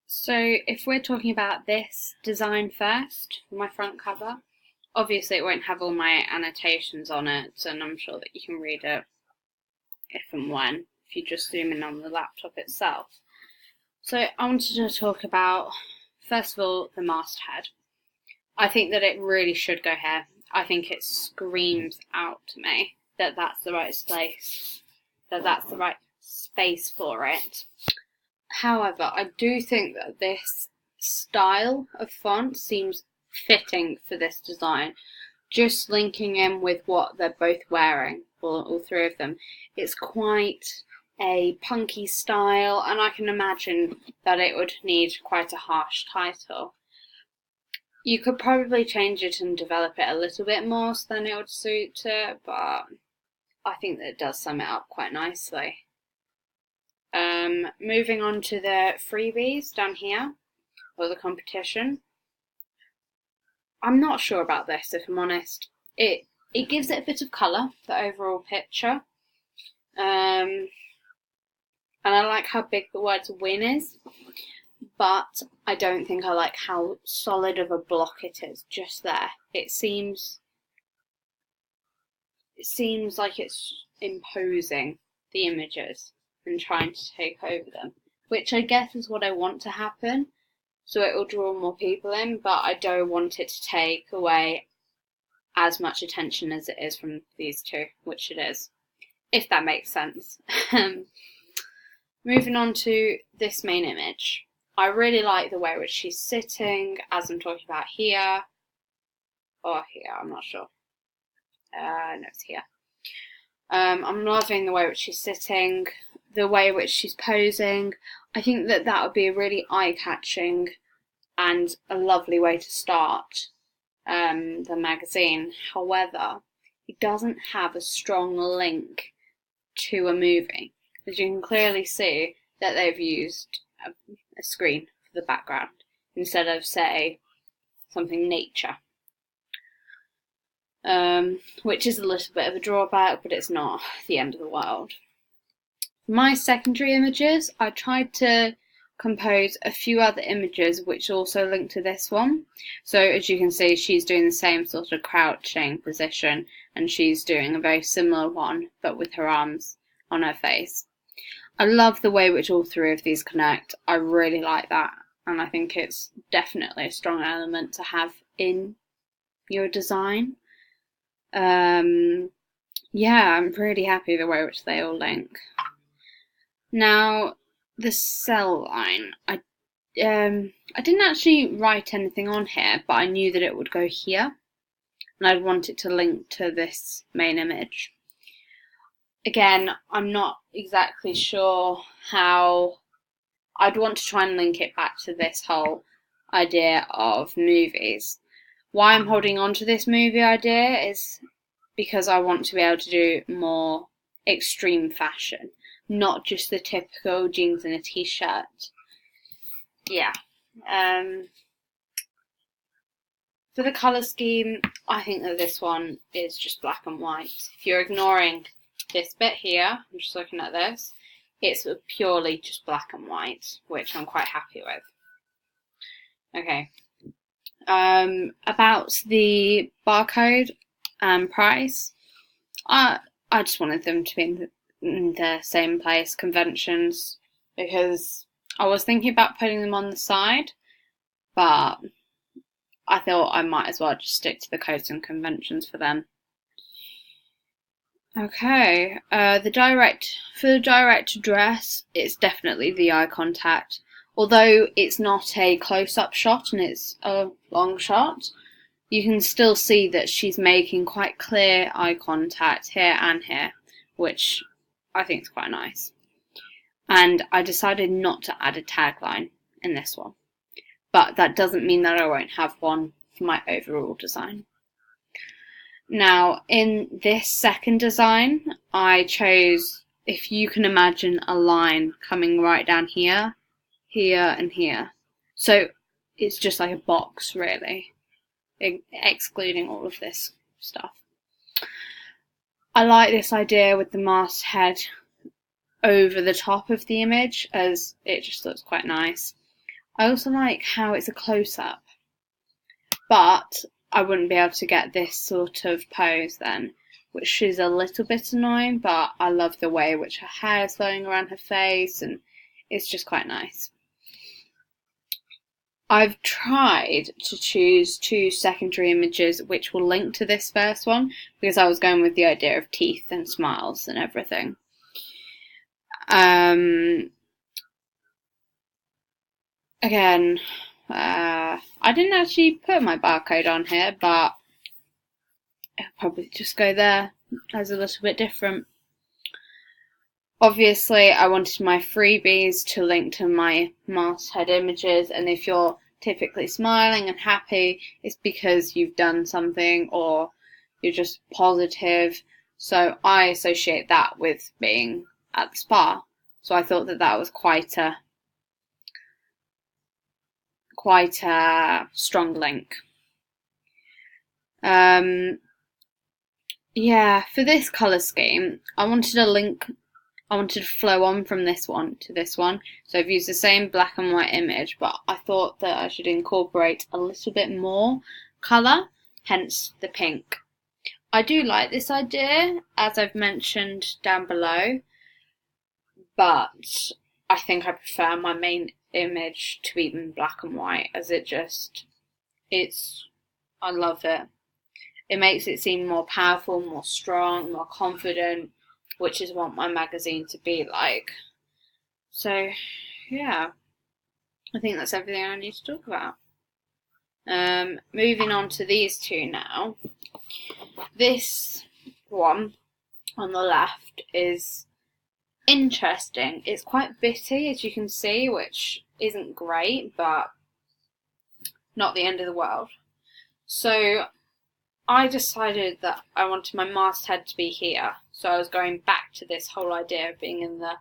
So if we're talking about this design first, for my front cover, obviously it won't have all my annotations on it, and I'm sure that you can read it if and when, if you just zoom in on the laptop itself. So I wanted to talk about, first of all, the masthead. I think that it really should go here. I think it screams out to me that that's the right space, that that's the right space for it. However, I do think that this style of font seems fitting for this design. Just linking in with what they're both wearing, all three of them, it's quite a punky style, and I can imagine that it would need quite a harsh title. You could probably change it and develop it a little bit more so then it would suit it, but I think that it does sum it up quite nicely. Moving on to the freebies down here, or the competition. I'm not sure about this, if I'm honest. It gives it a bit of colour, the overall picture. And I like how big the words win is, but I don't think I like how solid of a block it is just there. It seems like it's imposing the images and trying to take over them, which I guess is what I want to happen, so it will draw more people in, but I don't want it to take away as much attention as it is from these two, which it is, if that makes sense. Moving on to this main image. I really like the way in which she's sitting, as I'm talking about here, or here, I'm not sure. No, it's here. I'm loving the way in which she's sitting, the way in which she's posing. I think that would be a really eye-catching and a lovely way to start the magazine. However, it doesn't have a strong link to a movie, as you can clearly see that they've used a screen for the background instead of, say, something nature. Which is a little bit of a drawback, but it's not the end of the world. For my secondary images, I tried to compose a few other images which also link to this one. So as you can see, she's doing the same sort of crouching position, and she's doing a very similar one, but with her arms on her face. I love the way which all three of these connect. I really like that, and I think it's definitely a strong element to have in your design. Yeah, I'm pretty happy the way which they all link. Now, the cell line. I didn't actually write anything on here, but I knew that it would go here, and I'd want it to link to this main image. Again, I'm not exactly sure how. I'd want to try and link it back to this whole idea of movies. Why I'm holding on to this movie idea is because I want to be able to do more extreme fashion, not just the typical jeans and a t-shirt. Yeah. For the colour scheme, I think that this one is just black and white. If you're ignoring this bit here, I'm just looking at this, it's purely just black and white, which I'm quite happy with. Okay. About the barcode and price, I just wanted them to be in the same place, conventions, because I was thinking about putting them on the side, but I thought I might as well just stick to the codes and conventions for them. Okay, for the direct address, it's definitely the eye contact. Although it's not a close-up shot and it's a long shot, you can still see that she's making quite clear eye contact here and here, which I think is quite nice. And I decided not to add a tagline in this one, but that doesn't mean that I won't have one for my overall design. Now, in this second design, I chose, if you can imagine, a line coming right down here, here, and here. So it's just like a box, really, excluding all of this stuff. I like this idea with the masthead over the top of the image, as it just looks quite nice. I also like how it's a close-up, but I wouldn't be able to get this sort of pose then, which is a little bit annoying, but I love the way which her hair is flowing around her face, and it's just quite nice. I've tried to choose 2 secondary images which will link to this first one, because I was going with the idea of teeth and smiles and everything. Again, I didn't actually put my barcode on here, but I'll probably just go there as a little bit different. Obviously, I wanted my freebies to link to my masthead images, and if you're typically smiling and happy, it's because you've done something or you're just positive. So I associate that with being at the spa. So I thought that that was quite a strong link. Yeah, for this colour scheme, I wanted to flow on from this one to this one. So I've used the same black and white image, but I thought that I should incorporate a little bit more colour, hence the pink. I do like this idea, as I've mentioned down below, but I think I prefer my main image to be in black and white, as I love it. It makes it seem more powerful, more strong, more confident, which is what my magazine to be like. So, yeah, I think that's everything I need to talk about. Moving on to these two now. This one on the left is interesting. It's quite bitty, as you can see, which isn't great, but not the end of the world. So I decided that I wanted my masthead to be here, so I was going back to this whole idea of being in the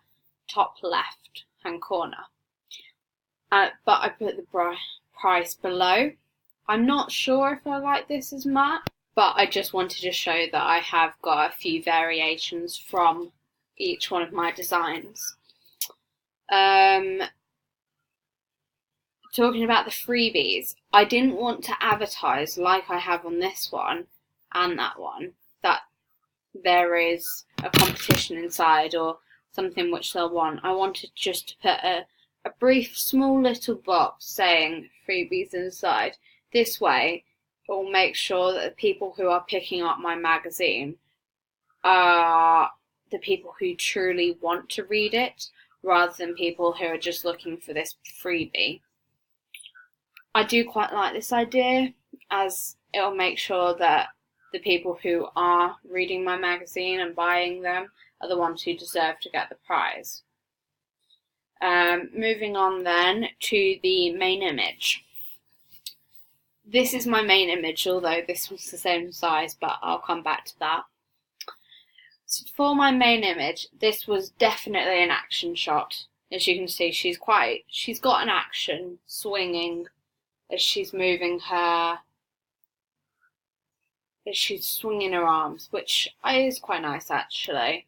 top left hand corner. But I put the price below. I'm not sure if I like this as much, but I just wanted to show that I have got a few variations from each one of my designs. Talking about the freebies, I didn't want to advertise like I have on this one and that one, that there is a competition inside or something which they'll want. I wanted just to put a brief small little box saying freebies inside. This way it will make sure that the people who are picking up my magazine are the people who truly want to read it, rather than people who are just looking for this freebie. I do quite like this idea, as it'll make sure that the people who are reading my magazine and buying them are the ones who deserve to get the prize. Moving on then to the main image. This is my main image, although this one's the same size, but I'll come back to that. So for my main image, this was definitely an action shot. As you can see, she's got an action swinging as she's swinging her arms, which is quite nice actually.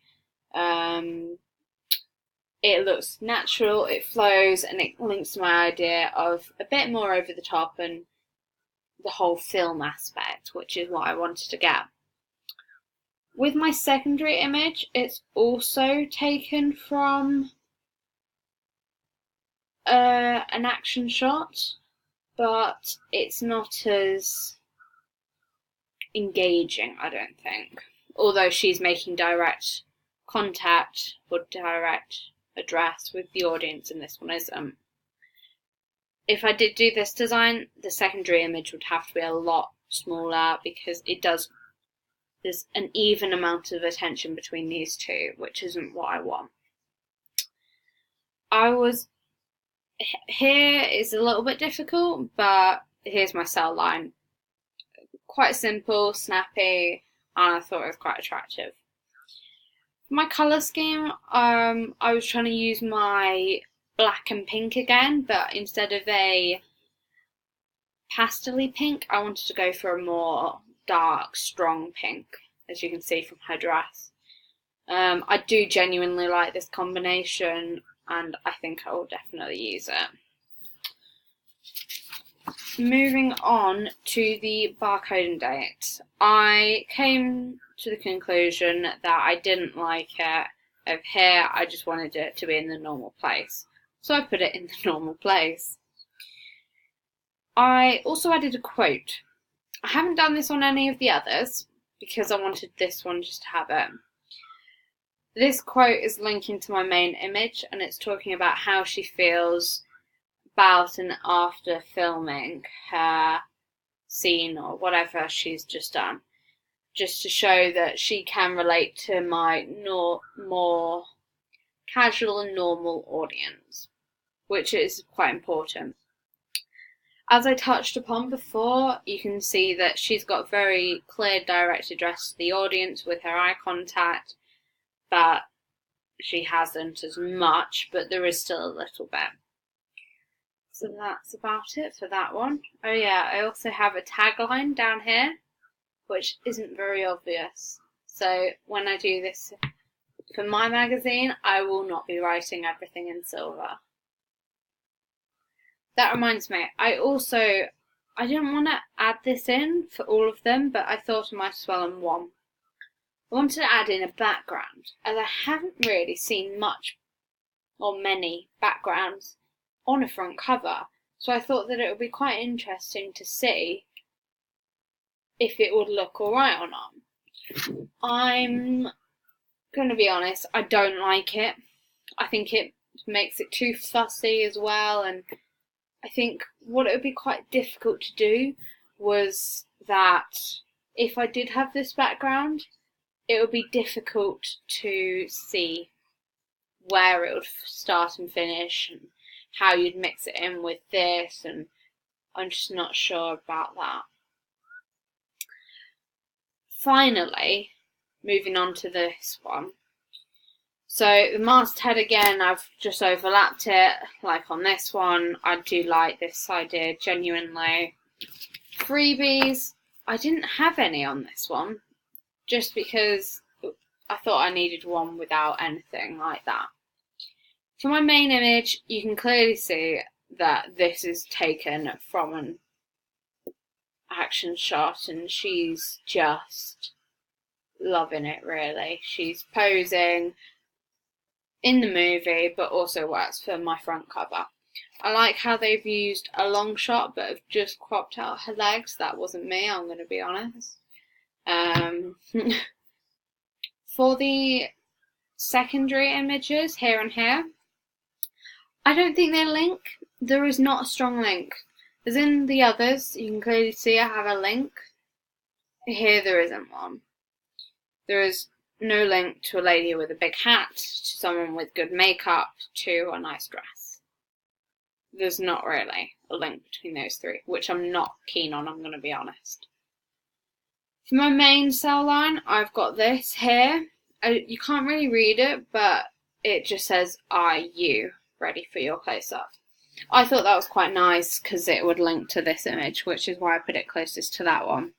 It looks natural, it flows, and it links to my idea of a bit more over the top and the whole film aspect, which is what I wanted to get. With my secondary image, it's also taken from an action shot, but it's not as engaging, I don't think. Although she's making direct contact or direct address with the audience, and this one isn't. If I did do this design, the secondary image would have to be a lot smaller, because there's an even amount of attention between these two, which isn't what I want. Here is a little bit difficult, but here's my cell line. Quite simple, snappy, and I thought it was quite attractive. For my colour scheme, I was trying to use my black and pink again, but instead of a pastel-y pink, I wanted to go for a more dark, strong pink, as you can see from her dress. I do genuinely like this combination, and I think I will definitely use it. moving on to the barcoding date, I came to the conclusion that I didn't like it over here. I just wanted it to be in the normal place, so I put it in the normal place. I also added a quote. I haven't done this on any of the others because I wanted this one just to have it. This quote is linking to my main image, and it's talking about how she feels about and after filming her scene or whatever she's just done, just to show that she can relate to my more casual and normal audience, which is quite important. As I touched upon before, you can see that she's got very clear direct address to the audience with her eye contact, but she hasn't as much, but there is still a little bit. So that's about it for that one. Oh yeah, I also have a tagline down here, which isn't very obvious. So when I do this for my magazine, I will not be writing everything in silver. That reminds me, I didn't want to add this in for all of them, but I thought I might as well in one. I wanted to add in a background, as I haven't really seen much or many backgrounds on a front cover, so I thought that it would be quite interesting to see if it would look alright or not. I'm going to be honest, I don't like it. I think it makes it too fussy as well, and I think what it would be quite difficult to do was that if I did have this background, it would be difficult to see where it would start and finish and how you'd mix it in with this, and I'm just not sure about that. Finally, moving on to this one. So the masthead again, I've just overlapped it like on this one. I do like this idea genuinely. Freebies, I didn't have any on this one, just because I thought I needed one without anything like that. For my main image, you can clearly see that this is taken from an action shot, and she's just loving it, really. She's posing in the movie, but also works for my front cover. I like how they've used a long shot, but have just cropped out her legs. That wasn't me, I'm going to be honest. For the secondary images here and here, I don't think they link. There is not a strong link. As in the others, you can clearly see I have a link. Here there isn't one. There is no link to a lady with a big hat, to someone with good makeup, to a nice dress. There's not really a link between those three, which I'm not keen on, I'm going to be honest. For my main cell line, I've got this here. You can't really read it, but it just says IU, ready for your close-up. I thought that was quite nice because it would link to this image, which is why I put it closest to that one.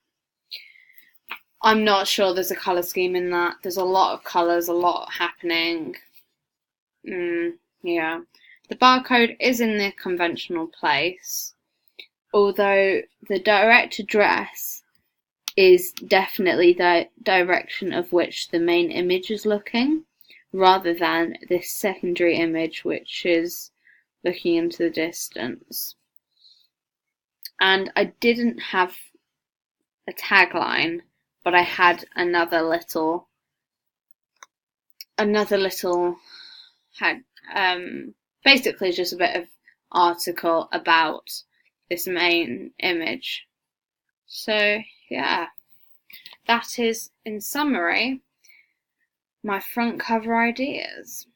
I'm not sure there's a colour scheme in that. There's a lot of colours, a lot happening. Yeah. The barcode is in the conventional place, although the direct address is definitely the direction of which the main image is looking, rather than this secondary image which is looking into the distance. And I didn't have a tagline, but I had another little basically just a bit of article about this main image. So yeah, that is in summary my front cover ideas.